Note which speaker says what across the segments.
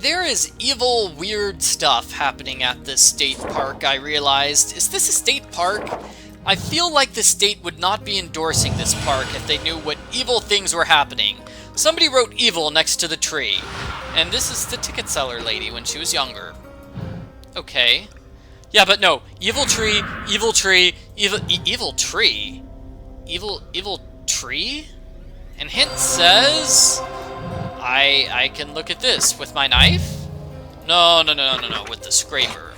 Speaker 1: There is evil, weird stuff happening at this state park, I realized. Is this a state park? I feel like the state would not be endorsing this park if they knew what evil things were happening. Somebody wrote evil next to the tree. And this is the ticket seller lady when she was younger. Okay. Yeah, but no. Evil tree, evil tree, evil tree? Evil tree? And hint says... I can look at this with my knife? No, with the scraper.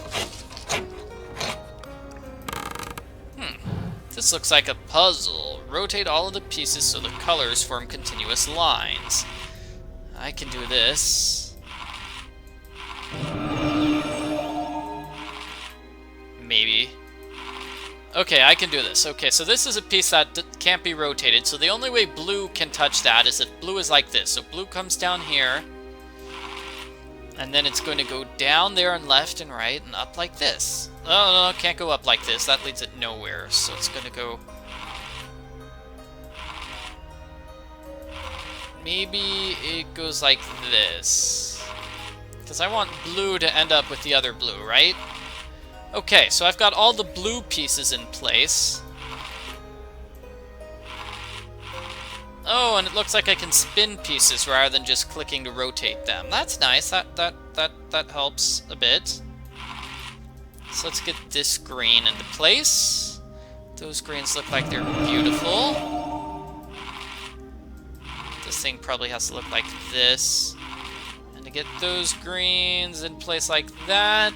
Speaker 1: This looks like a puzzle. Rotate all of the pieces so the colors form continuous lines. I can do this. Maybe. Okay, I can do this. Okay, so this is a piece that can't be rotated, so the only way blue can touch that is if blue is like this. So blue comes down here, and then it's going to go down there and left and right and up like this. Oh, no, it can't go up like this. That leads it nowhere, so it's going to go... Maybe it goes like this. Because I want blue to end up with the other blue, right? Okay, so I've got all the blue pieces in place. Oh, and it looks like I can spin pieces rather than just clicking to rotate them. That's nice. That helps a bit. So let's get this green into place. Those greens look like they're beautiful. This thing probably has to look like this. And to get those greens in place like that.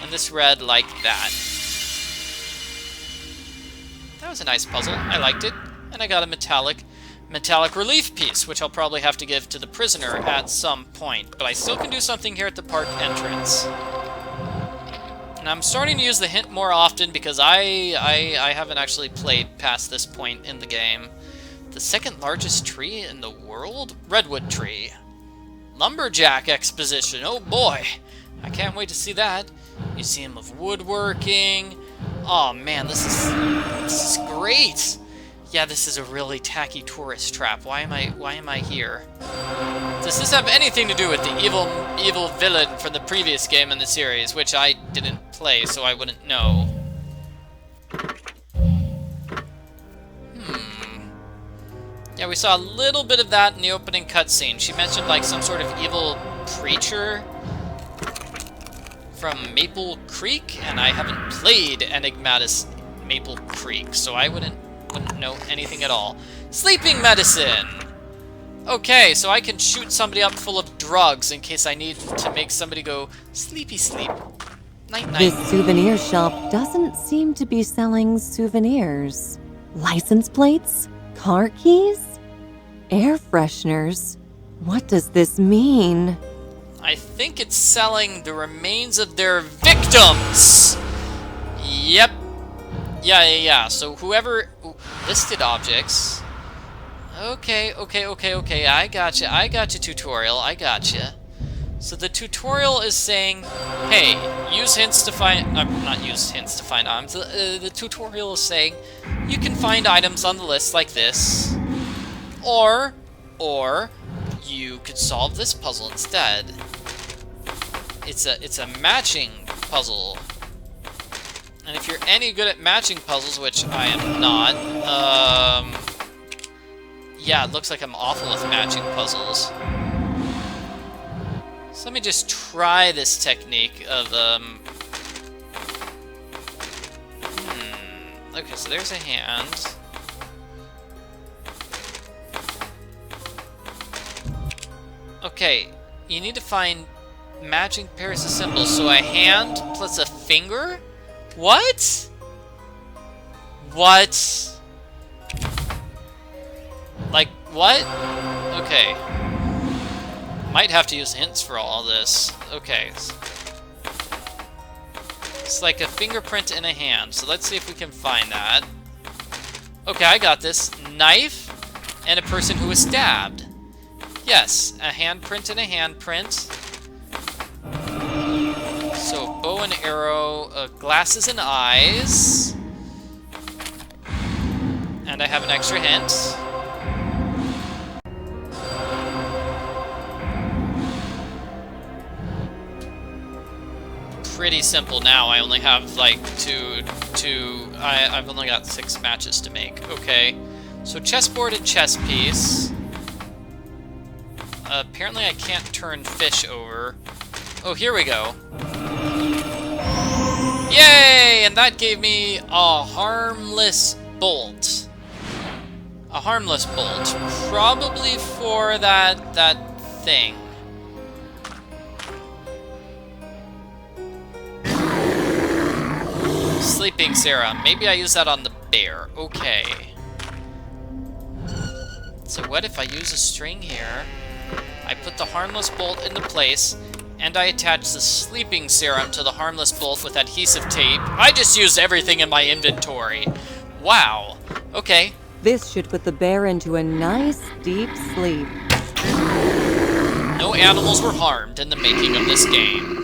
Speaker 1: And this red like that. That was a nice puzzle. I liked it. And I got a metallic relief piece, which I'll probably have to give to the prisoner at some point. But I still can do something here at the park entrance. And I'm starting to use the hint more often because I haven't actually played past this point in the game. The second largest tree in the world? Redwood tree. Lumberjack exposition. Oh boy. I can't wait to see that. Museum of Woodworking. Oh man, this is great. Yeah, this is a really tacky tourist trap. Why am I here? Does this have anything to do with the evil villain from the previous game in the series, which I didn't play, so I wouldn't know? Yeah, we saw a little bit of that in the opening cutscene. She mentioned like some sort of evil preacher from Maple Creek, and I haven't played Enigmatis Maple Creek, so I wouldn't know anything at all. Sleeping medicine! Okay, so I can shoot somebody up full of drugs in case I need to make somebody go sleepy sleep. Night night.
Speaker 2: This souvenir shop doesn't seem to be selling souvenirs. License plates? Car keys? Air fresheners? What does this mean?
Speaker 1: I think it's selling the remains of their victims! Yep. Yeah. So whoever listed objects... Okay. I gotcha, tutorial. I gotcha. So the tutorial is saying, hey, use hints to find... not use hints to find items. The tutorial is saying, you can find items on the list like this. Or you could solve this puzzle instead. It's a matching puzzle. And if you're any good at matching puzzles, which I am not, yeah, it looks like I'm awful with matching puzzles. So let me just try this technique of, Okay, so there's a hand. Okay, you need to find matching pairs of symbols. So a hand plus a finger? What? What? Like, what? Okay. Might have to use hints for all this. Okay. It's like a fingerprint in a hand. So let's see if we can find that. Okay, I got this. Knife and a person who was stabbed. Yes, a handprint and a handprint. So, bow and arrow, glasses and eyes. And I have an extra hint. pretty simple now. I only have like I've only got 6 matches to make. Okay, so chessboard and chess piece. Apparently I can't turn fish over. Oh, here we go. Yay! And that gave me a harmless bolt. A harmless bolt. Probably for that thing. Sleeping serum. Maybe I use that on the bear. Okay. So what if I use a string here? I put the harmless bolt into place, and I attach the sleeping serum to the harmless bolt with adhesive tape. I just used everything in my inventory. Wow. Okay.
Speaker 2: This should put the bear into a nice, deep sleep.
Speaker 1: No animals were harmed in the making of this game.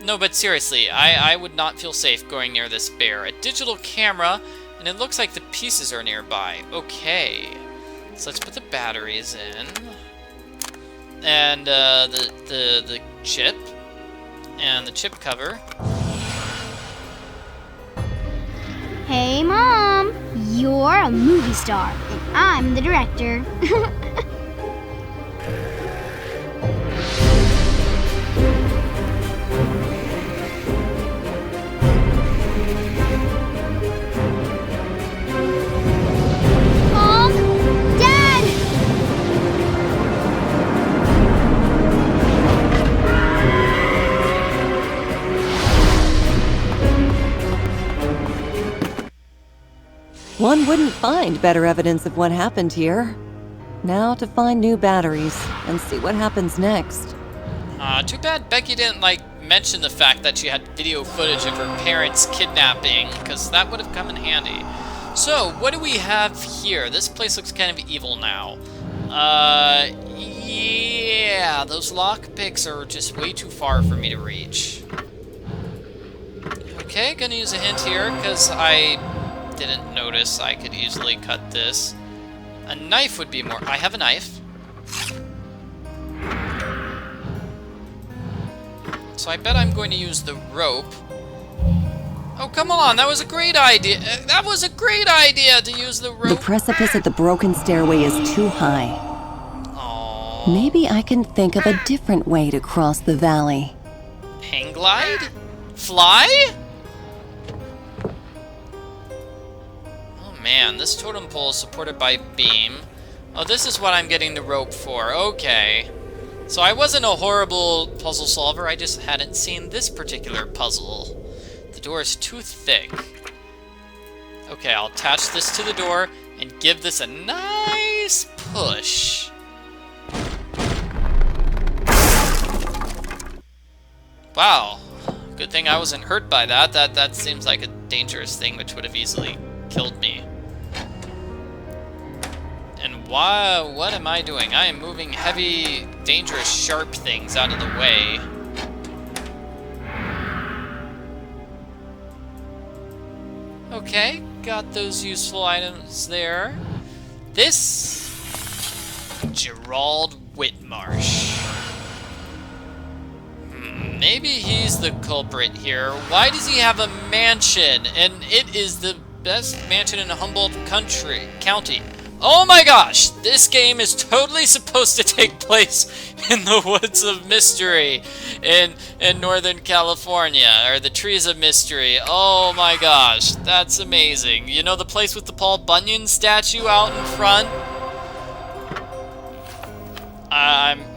Speaker 1: No, but seriously, I would not feel safe going near this bear. A digital camera, and it looks like the pieces are nearby. Okay. So let's put the batteries in. And the chip. And the chip cover.
Speaker 3: Hey, Mom! You're a movie star, and I'm the director. Mom! Dad!
Speaker 2: One wouldn't find better evidence of what happened here. Now to find new batteries and see what happens next.
Speaker 1: Too bad Becky didn't, mention the fact that she had video footage of her parents kidnapping, because that would have come in handy. So, what do we have here? This place looks kind of evil now. Yeah, those lockpicks are just way too far for me to reach. Okay, gonna use a hint here, because I didn't notice I could easily cut this. A knife would be more... I have a knife. So I bet I'm going to use the rope. Oh, come on, that was a great idea. That was a great idea to use the rope.
Speaker 2: The precipice at the broken stairway is too high.
Speaker 1: Aww.
Speaker 2: Maybe I can think of a different way to cross the valley.
Speaker 1: Hang glide? Fly? Oh man, this totem pole is supported by beam. Oh, this is what I'm getting the rope for. Okay. So I wasn't a horrible puzzle solver, I just hadn't seen this particular puzzle. The door is too thick. Okay, I'll attach this to the door and give this a nice push. Wow. Good thing I wasn't hurt by that. That seems like a dangerous thing which would have easily killed me. And why? What am I doing? I am moving heavy, dangerous, sharp things out of the way. Okay, got those useful items there. This... Gerald Whitmarsh. Maybe he's the culprit here. Why does he have a mansion? And it is the best mansion in Humboldt County. Oh my gosh! This game is totally supposed to take place in the Woods of Mystery in Northern California, or the Trees of Mystery. Oh my gosh, that's amazing. You know the place with the Paul Bunyan statue out in front?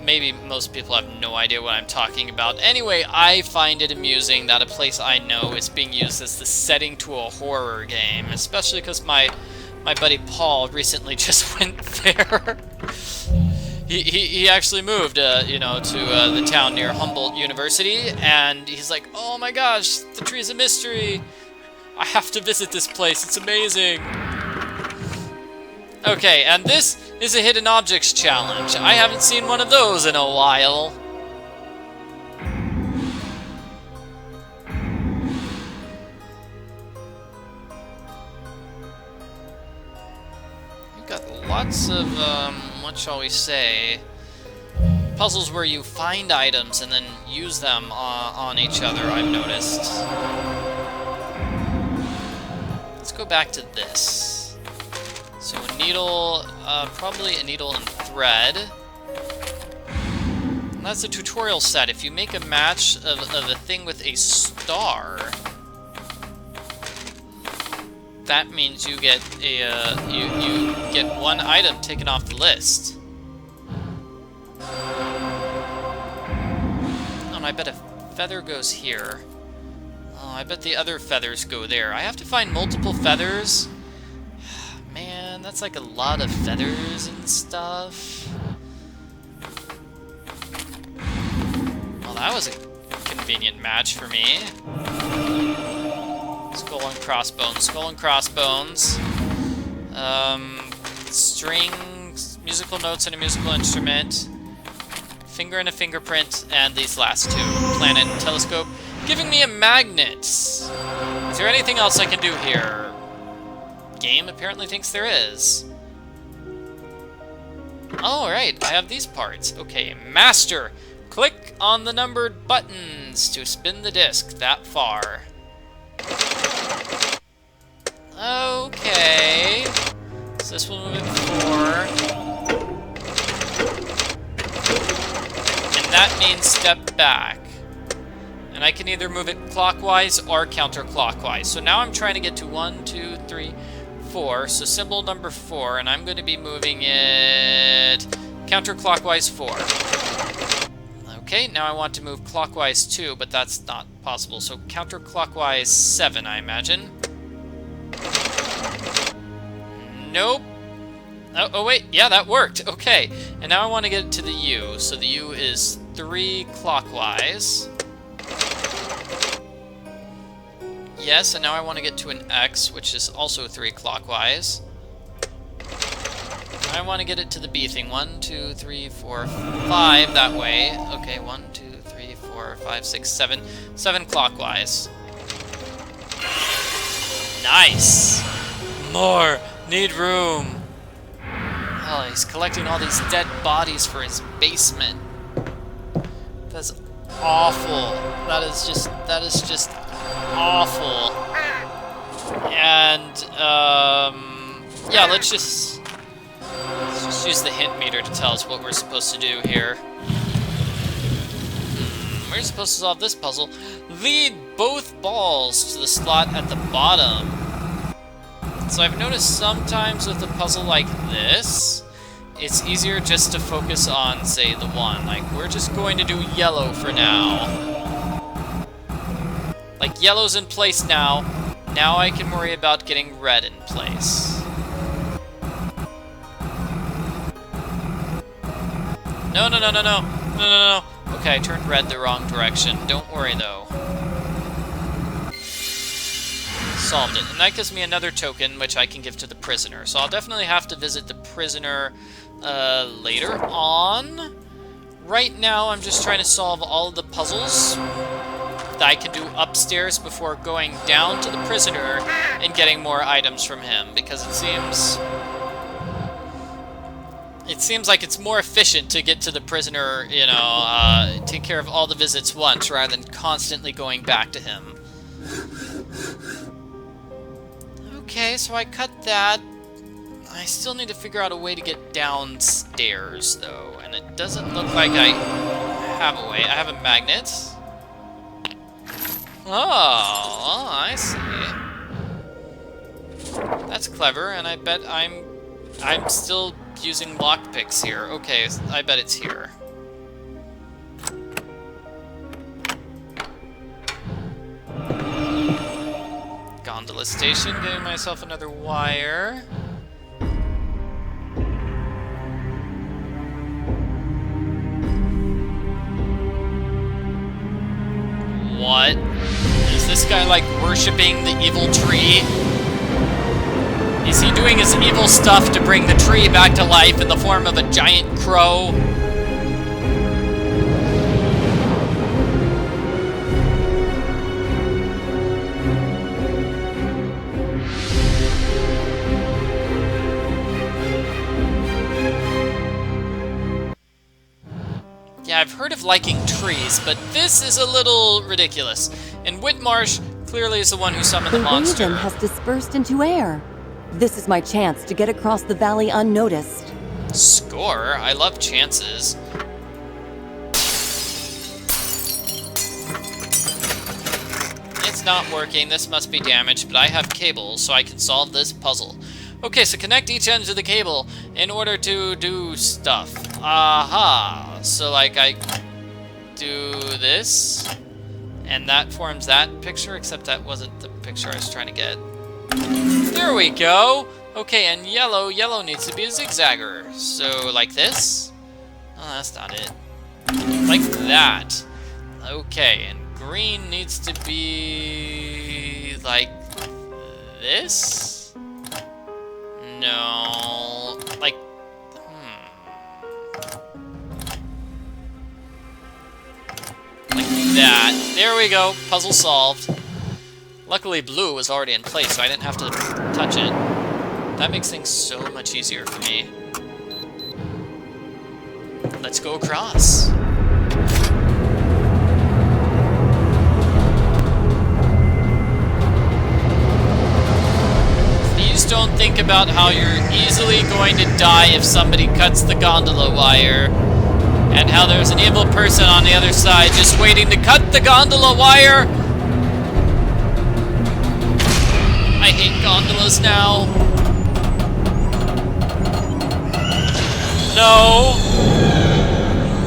Speaker 1: Maybe most people have no idea what I'm talking about. Anyway, I find it amusing that a place I know is being used as the setting to a horror game, especially because my buddy Paul recently just went there. he actually moved, you know, to the town near Humboldt University, and he's like, oh my gosh, the Trees of Mystery. I have to visit this place, it's amazing. Okay, and this is a hidden objects challenge. I haven't seen one of those in a while. We've got lots of, what shall we say, puzzles where you find items and then use them on each other, I've noticed. Let's go back to this. So a needle, probably a needle and thread. And that's a tutorial set. If you make a match of a thing with a star, that means you get a you get one item taken off the list. Oh, and I bet a feather goes here. Oh, I bet the other feathers go there. I have to find multiple feathers. Man, that's like a lot of feathers and stuff. Well, that was a convenient match for me. Skull and crossbones. Skull and crossbones. Strings, musical notes and a musical instrument. Finger and a fingerprint, and these last two. Planet and telescope. Giving me a magnet. Is there anything else I can do here? Game apparently thinks there is. Oh, right, I have these parts. Okay, master. Click on the numbered buttons to spin the disc that far. Okay. So this will move it 4. And that means step back. And I can either move it clockwise or counterclockwise. So now I'm trying to get to 1, 2, 3, 4. So symbol number 4, and I'm going to be moving it counterclockwise 4. Okay, now I want to move clockwise 2, but that's not possible. So counterclockwise 7, I imagine. Nope. Oh, wait. Yeah, that worked. Okay. And now I want to get to the U. So the U is 3 clockwise. Yes, and now I want to get to an X, which is also 3 clockwise. I want to get it to the B thing. 1, 2, 3, 4, 5 that way. Okay, 1, 2, 3, 4, 5, 6, 7. 7 clockwise. Nice! More! Need room! Oh, he's collecting all these dead bodies for his basement. That's awful. That is just awful. And, yeah, let's just use the hint meter to tell us what we're supposed to do here. We're supposed to solve this puzzle. Lead both balls to the slot at the bottom. So I've noticed sometimes with a puzzle like this, it's easier just to focus on, say, the one. Like, we're just going to do yellow for now. Like, yellow's in place now. Now I can worry about getting red in place. No. Okay, I turned red the wrong direction. Don't worry, though. Solved it. And that gives me another token, which I can give to the prisoner. So I'll definitely have to visit the prisoner later on. Right now, I'm just trying to solve all of the puzzles that I can do upstairs before going down to the prisoner and getting more items from him, because it seems like it's more efficient to get to the prisoner, you know, take care of all the visits once rather than constantly going back to him. Okay, so I cut that. I still need to figure out a way to get downstairs, though, and it doesn't look like I have a way. I have a magnet. Oh, I see. That's clever, and I bet I'm still using lockpicks here. Okay, I bet it's here. Gondola station, getting myself another wire. What? Is this guy, like, worshipping the evil tree? Is he doing his evil stuff to bring the tree back to life in the form of a giant crow? Yeah, I've heard of liking trees, but this is a little ridiculous. And Whitmarsh clearly is the one who summoned the monster.
Speaker 2: The raven has dispersed into air. This is my chance to get across the valley unnoticed.
Speaker 1: Score? I love chances. It's not working. This must be damaged, but I have cables, so I can solve this puzzle. Okay, so connect each end of the cable in order to do stuff. Aha! So, like, I do this, and that forms that picture, except that wasn't the picture I was trying to get. There we go! Okay, and yellow needs to be a zigzagger. So, like this? Oh, that's not it. Like that. Okay, and green needs to be like this? No, like, like that. There we go, puzzle solved. Luckily blue was already in place, so I didn't have to touch it. That makes things so much easier for me. Let's go across. Please don't think about how you're easily going to die if somebody cuts the gondola wire, and how there's an evil person on the other side just waiting to cut the gondola wire. I hate gondolas now. No.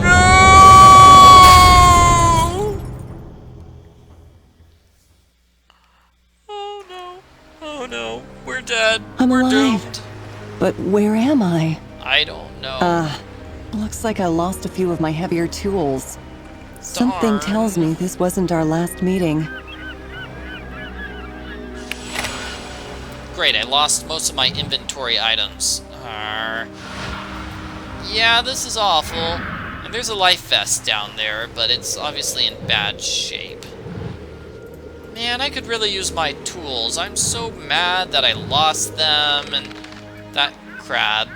Speaker 1: No! Oh no. Oh no. We're dead. We're
Speaker 2: alive.
Speaker 1: doomed.
Speaker 2: But where am I?
Speaker 1: I don't know.
Speaker 2: Looks like I lost a few of my heavier tools. Something
Speaker 1: Darn.
Speaker 2: tells me this wasn't our last meeting.
Speaker 1: Great, I lost most of my inventory items. Yeah, this is awful. And there's a life vest down there, but it's obviously in bad shape. Man, I could really use my tools. I'm so mad that I lost them, and that crab.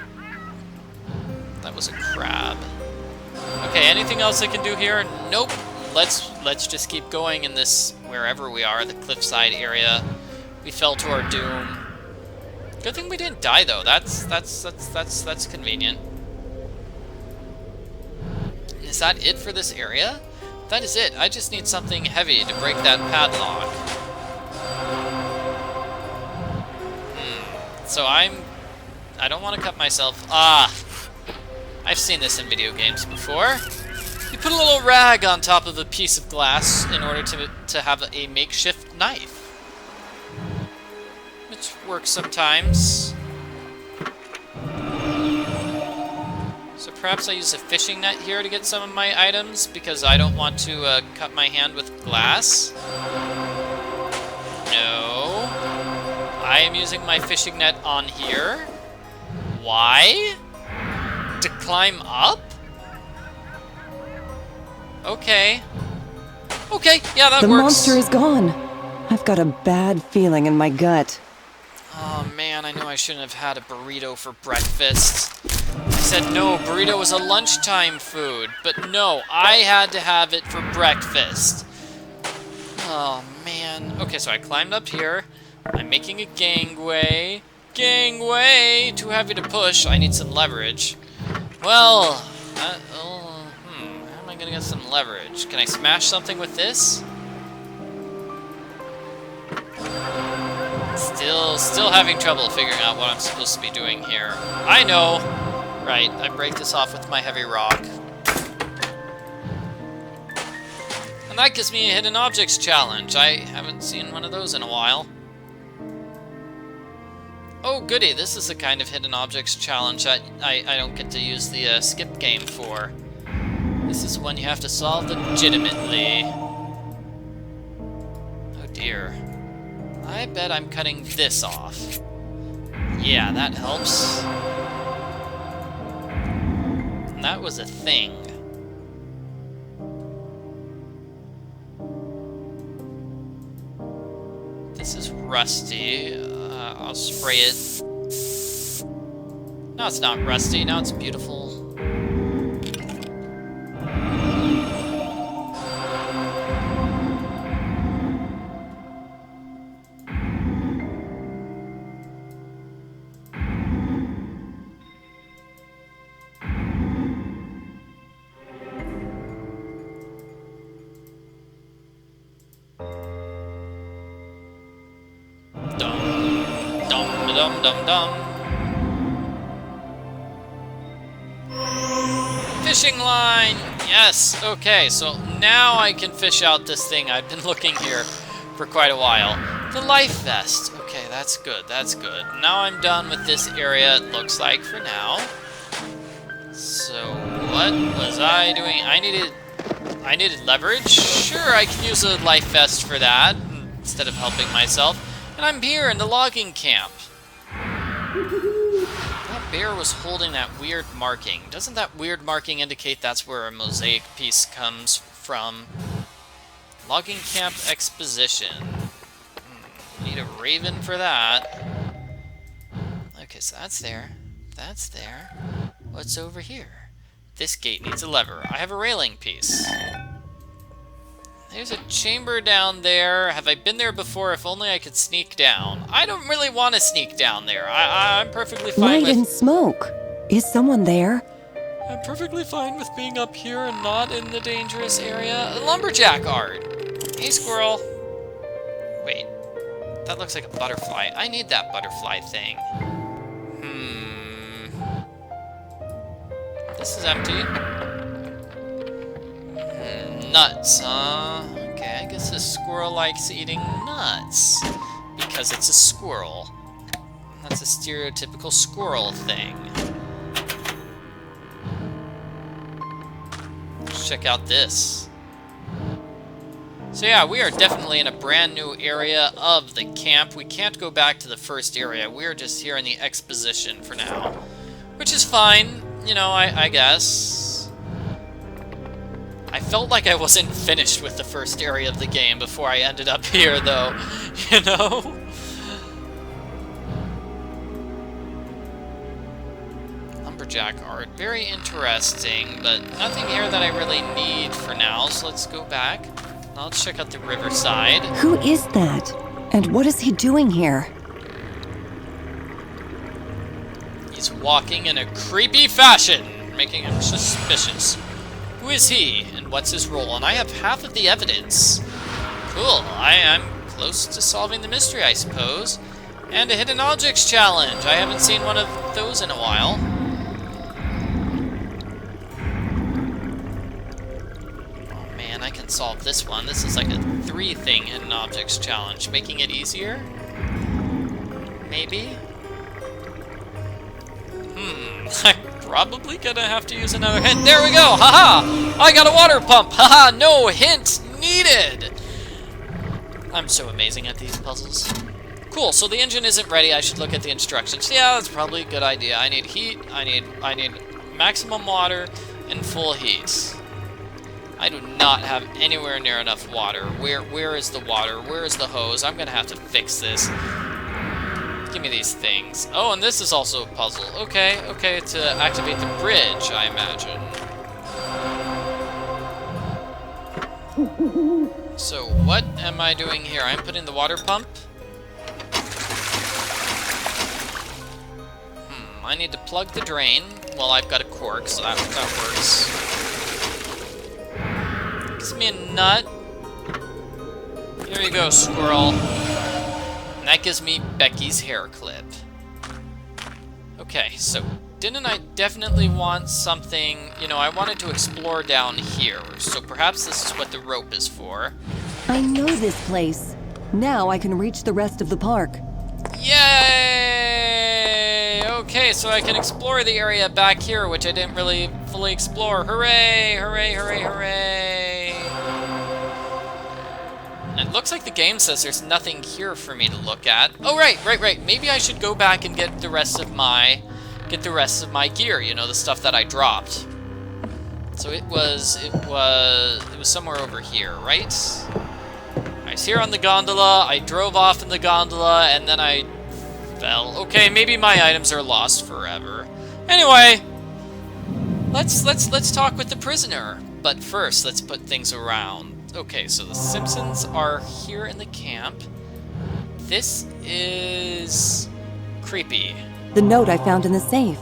Speaker 1: That was a crab. Okay, anything else I can do here? Nope. Let's just keep going in this, wherever we are, the cliffside area. We fell to our doom. Good thing we didn't die though. That's convenient. Is that it for this area? That is it. I just need something heavy to break that padlock. So I don't want to cut myself. I've seen this in video games before. You put a little rag on top of a piece of glass in order to have a makeshift knife. Which works sometimes. So perhaps I use a fishing net here to get some of my items, because I don't want to cut my hand with glass. No. I am using my fishing net on here. Why? To climb up? Okay. Okay, yeah, that works.
Speaker 2: The monster is gone. I've got a bad feeling in my gut.
Speaker 1: Oh man, I knew I shouldn't have had a burrito for breakfast. I said no, burrito was a lunchtime food, but no, I had to have it for breakfast. Oh man. Okay, so I climbed up here. I'm making a gangway. Gangway! Too heavy to push. I need some leverage. Well, how am I gonna get some leverage? Can I smash something with this? Still having trouble figuring out what I'm supposed to be doing here. I know! Right, I break this off with my heavy rock. And that gives me a hidden objects challenge. I haven't seen one of those in a while. Oh goody, this is the kind of hidden objects challenge that I don't get to use the skip game for. This is one you have to solve legitimately. Oh dear. I bet I'm cutting this off. Yeah, that helps. And that was a thing. This is rusty. I'll spray it. No, it's not rusty. Now it's beautiful. Dum-dum-dum. Fishing line! Yes! Okay, so now I can fish out this thing. I've been looking here for quite a while. The life vest. Okay, that's good, that's good. Now I'm done with this area, it looks like, for now. So, what was I doing? I needed leverage? Sure, I can use a life vest for that, instead of helping myself. And I'm here in the logging camp. That bear was holding that weird marking. Doesn't that weird marking indicate that's where a mosaic piece comes from? Logging camp exposition. Need a raven for that. Okay, so that's there. That's there. What's over here? This gate needs a lever. I have a railing piece. There's a chamber down there. Have I been there before? If only I could sneak down. I don't really want to sneak down there. I'm perfectly fine
Speaker 2: Light and smoke. Is someone there?
Speaker 1: I'm perfectly fine with being up here and not in the dangerous area. Lumberjack art. Hey, squirrel. Wait. That looks like a butterfly. I need that butterfly thing. This is empty. Nuts, huh? Okay, I guess a squirrel likes eating nuts. Because it's a squirrel. That's a stereotypical squirrel thing. Let's check out this. So yeah, we are definitely in a brand new area of the camp. We can't go back to the first area. We're just here in the exposition for now. Which is fine, you know, I guess. I felt like I wasn't finished with the first area of the game before I ended up here, though. You know? Lumberjack art. Very interesting, but nothing here that I really need for now, so let's go back. Now let's check out the riverside.
Speaker 2: Who is that? And what is he doing here?
Speaker 1: He's walking in a creepy fashion, making him suspicious. Who is he, and what's his role? And I have half of the evidence. Cool, I'm close to solving the mystery, I suppose. And a hidden objects challenge. I haven't seen one of those in a while. Oh man, I can solve this one. This is like a 3-thing hidden objects challenge. Making it easier? Maybe? I'm probably gonna have to use another hint. There we go! Haha! I got a water pump! Haha! No hint needed! I'm so amazing at these puzzles. Cool, so the engine isn't ready. I should look at the instructions. Yeah, that's probably a good idea. I need heat, I need maximum water, and full heat. I do not have anywhere near enough water. Where is the water? Where is the hose? I'm gonna have to fix this. Give me these things. Oh, and this is also a puzzle. Okay, to activate the bridge, I imagine. So, what am I doing here? I'm putting the water pump. I need to plug the drain. Well, I've got a cork, so that works. Gives me a nut. Here you go, squirrel. And that gives me Becky's hair clip. Okay, so didn't I definitely want something, you know, I wanted to explore down here, so perhaps this is what the rope is for.
Speaker 2: I know this place. Now I can reach the rest of the park.
Speaker 1: Yay! Okay, so I can explore the area back here, which I didn't really fully explore. Hooray! Hooray, hooray, hooray! It looks like the game says there's nothing here for me to look at. Oh, right. Maybe I should go back and get the rest of my gear, you know, the stuff that I dropped. So it was somewhere over here, right? I was here on the gondola, I drove off in the gondola, and then I fell. Okay, maybe my items are lost forever. Anyway, let's talk with the prisoner. But first, let's put things around. Okay, so the Simpsons are here in the camp. This is creepy.
Speaker 2: The note I found in the safe.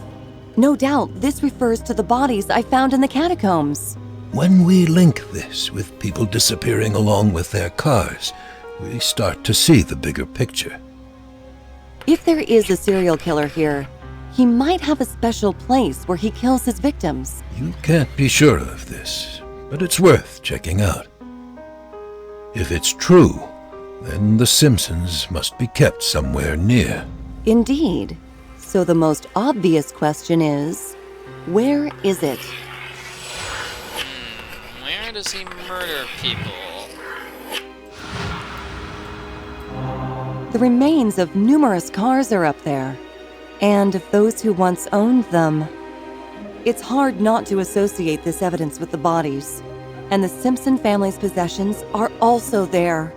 Speaker 2: No doubt, this refers to the bodies I found in the catacombs.
Speaker 4: When we link this with people disappearing along with their cars, we start to see the bigger picture.
Speaker 2: If there is a serial killer here, he might have a special place where he kills his victims.
Speaker 4: You can't be sure of this, but it's worth checking out. If it's true, then the Simpsons must be kept somewhere near.
Speaker 2: Indeed. So the most obvious question is, where is it?
Speaker 1: Where does he murder people?
Speaker 2: The remains of numerous cars are up there, and of those who once owned them. It's hard not to associate this evidence with the bodies, and the Simpson family's possessions are also there.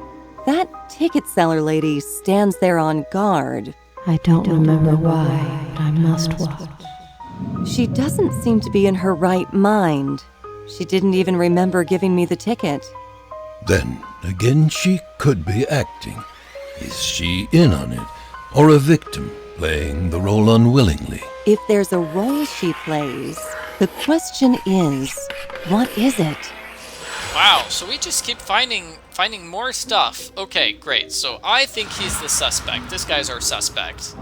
Speaker 2: That ticket seller lady stands there on guard.
Speaker 5: I don't remember why, but I must watch.
Speaker 2: She doesn't seem to be in her right mind. She didn't even remember giving me the ticket.
Speaker 4: Then, again, she could be acting. Is she in on it, or a victim playing the role unwillingly?
Speaker 2: If there's a role she plays, the question is, what is it?
Speaker 1: Wow, so we just keep finding more stuff. Okay, great. So I think he's the suspect. This guy's our suspect.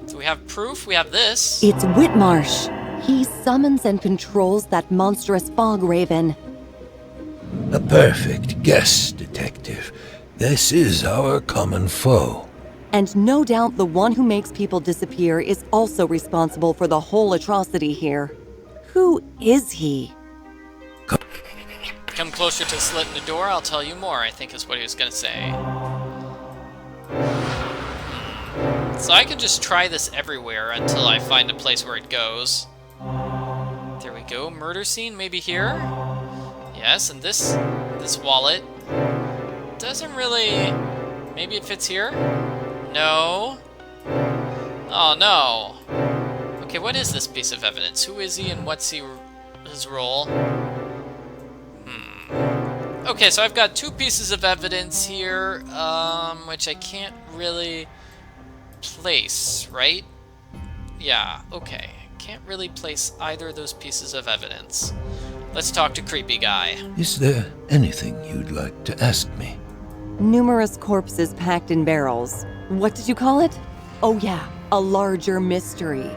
Speaker 1: So we have proof. We have this.
Speaker 2: It's Whitmarsh. He summons and controls that monstrous fog raven.
Speaker 4: A perfect guess, Detective. This is our common foe.
Speaker 2: And no doubt the one who makes people disappear is also responsible for the whole atrocity here. Who is he?
Speaker 1: Come closer to the slit in the door, I'll tell you more, I think is what he was going to say. So I can just try this everywhere until I find a place where it goes. There we go, murder scene, maybe here? Yes, and this wallet doesn't really... Maybe it fits here? No. Oh, no. Okay, what is this piece of evidence? Who is he and what's his role? Okay, so I've got two pieces of evidence here, which I can't really place, right? Yeah, okay. Can't really place either of those pieces of evidence. Let's talk to Creepy Guy.
Speaker 4: Is there anything you'd like to ask me?
Speaker 2: Numerous corpses packed in barrels. What did you call it? Oh yeah, a larger mystery.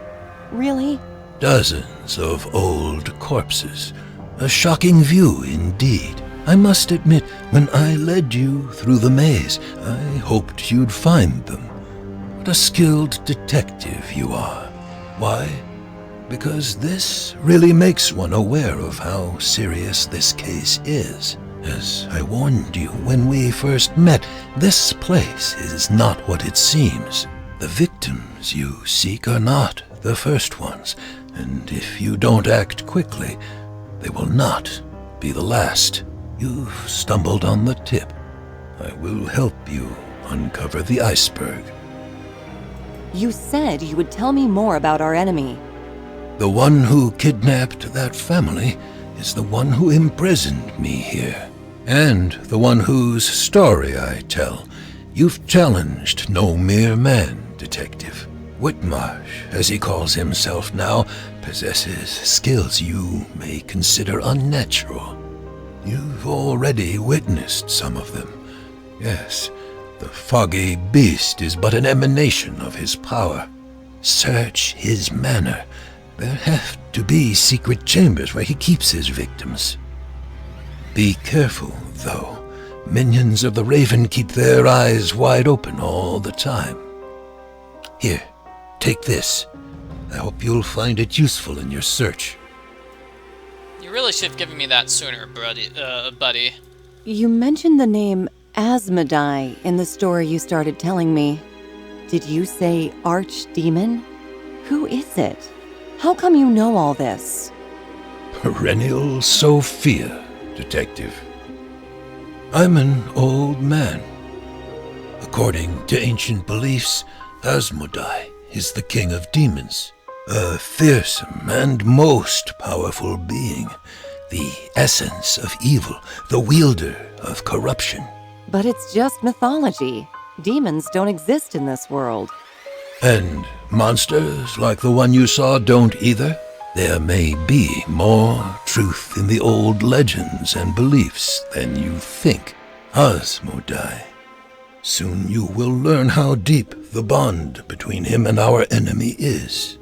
Speaker 2: Really?
Speaker 4: Dozens of old corpses. A shocking view indeed. I must admit, when I led you through the maze, I hoped you'd find them. What a skilled detective you are. Why? Because this really makes one aware of how serious this case is. As I warned you when we first met, this place is not what it seems. The victims you seek are not the first ones, and if you don't act quickly, they will not be the last. You've stumbled on the tip. I will help you uncover the iceberg.
Speaker 2: You said you would tell me more about our enemy.
Speaker 4: The one who kidnapped that family is the one who imprisoned me here, and the one whose story I tell. You've challenged no mere man, Detective. Whitmarsh, as he calls himself now, possesses skills you may consider unnatural. You've already witnessed some of them. Yes, the foggy beast is but an emanation of his power. Search his manor. There have to be secret chambers where he keeps his victims. Be careful, though. Minions of the Raven keep their eyes wide open all the time. Here, take this. I hope you'll find it useful in your search.
Speaker 1: You really should have given me that sooner, buddy.
Speaker 2: You mentioned the name Asmodai in the story you started telling me. Did you say archdemon? Who is it? How come you know all this?
Speaker 4: Perennial Sophia, Detective. I'm an old man. According to ancient beliefs, Asmodai is the king of demons, a fearsome and most powerful being, the essence of evil, the wielder of corruption.
Speaker 2: But it's just mythology. Demons don't exist in this world.
Speaker 4: And monsters like the one you saw don't either? There may be more truth in the old legends and beliefs than you think. Asmodai. Soon you will learn how deep the bond between him and our enemy is.